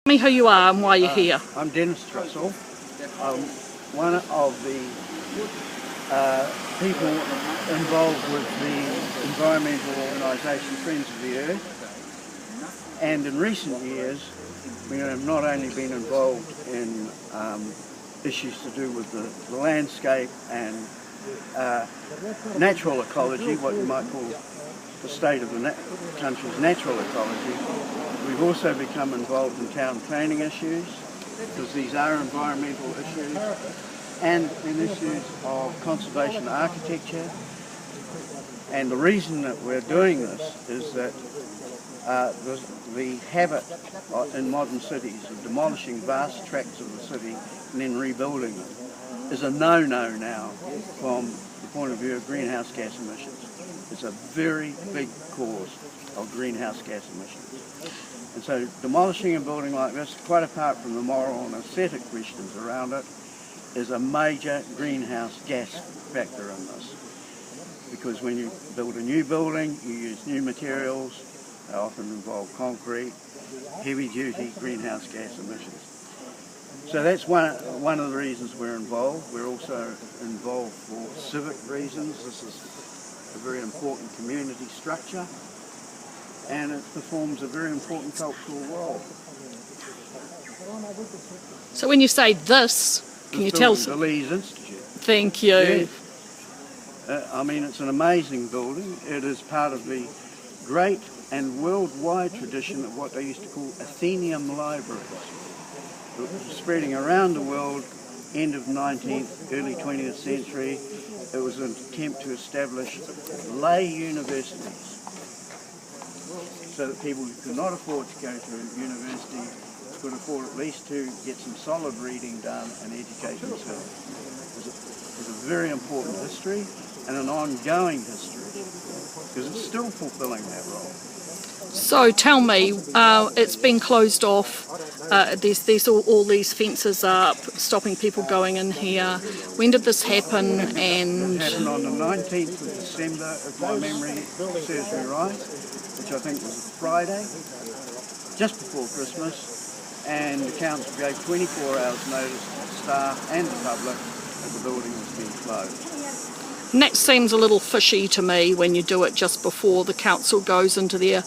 Tell me who you are and why you're here. I'm Denis. I'm one of the people involved with the environmental organisation Friends of the Earth, and in recent years we have not only been involved in issues to do with the landscape and natural ecology, what you might call the state of the country's natural ecology. We've also become involved in town planning issues, because these are environmental issues, and in issues of conservation architecture. And the reason that we're doing this is that the habit in modern cities of demolishing vast tracts of the city and then rebuilding them is a no-no now from the point of view of greenhouse gas emissions. It's a very big cause of greenhouse gas emissions. And so demolishing a building like this, quite apart from the moral and aesthetic questions around it, is a major greenhouse gas factor in this. Because when you build a new building, you use new materials, they often involve concrete, heavy-duty greenhouse gas emissions. So that's one of the reasons we're involved. We're also involved for civic reasons. This is a very important community structure, and it performs a very important cultural role. So when you say this, can you tell us? The Leys Institute. Thank you. Yes. I mean, it's an amazing building. It is part of the great and worldwide tradition of what they used to call Athenaeum libraries, spreading around the world, end of 19th, early 20th century. It was an attempt to establish lay universities, so that people who could not afford to go to university could afford at least to get some solid reading done and educate themselves. It's a very important history and an ongoing history, because it's still fulfilling that role. So tell me, it's been closed off. There's all these fences up, stopping people going in here. When did this happen? And it happened on the 19th of December, if my memory serves me right, which I think was a Friday, just before Christmas, and the council gave 24 hours notice to the staff and the public that the building was being closed. And that seems a little fishy to me when you do it just before the council goes into their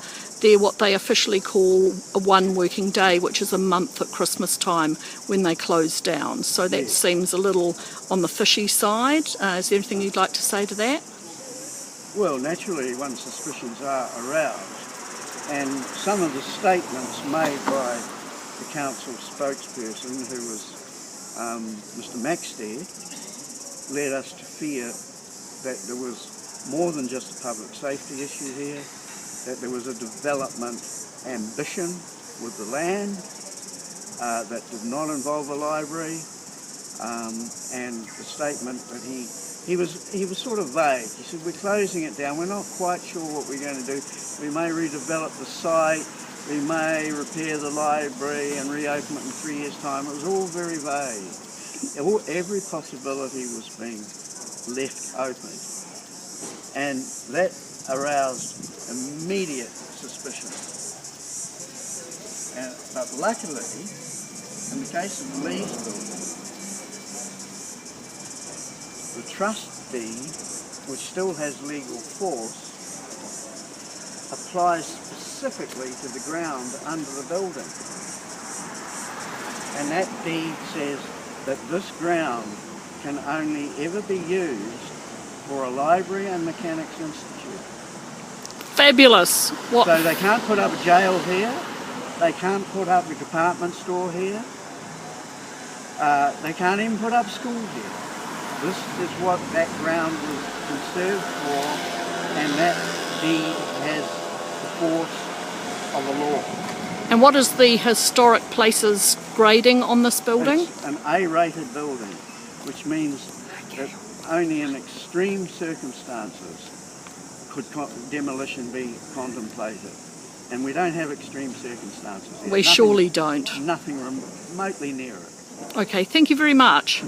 what they officially call a one working day, which is a month at Christmas time when they close down. So that seems a little on the fishy side. Is there anything you'd like to say to that? Well, naturally one's suspicions are aroused, and some of the statements made by the council spokesperson, who was Mr. Maxted, led us to fear that there was more than just a public safety issue here, that there was a development ambition with the land that did not involve a library, and the statement that he was sort of vague. He said, we're closing it down, we're not quite sure what we're going to do, we may redevelop the site, we may repair the library and reopen it in 3 years' time. It was all very vague. Every possibility was being left open, and that aroused immediate suspicion. But luckily, in the case of the Leys building, the trust deed, which still has legal force, applies specifically to the ground under the building. And that deed says that this ground can only ever be used for a library and mechanics institute. Fabulous. What? So they can't put up a jail here, they can't put up a department store here, they can't even put up school here. This is what that ground was conserved for, and that deed has the force of a law. And what is the historic places grading on this building? It's an A-rated building, which means that only in extreme circumstances could demolition be contemplated. And we don't have extreme circumstances here. We surely don't. Nothing remotely near it. Okay, thank you very much.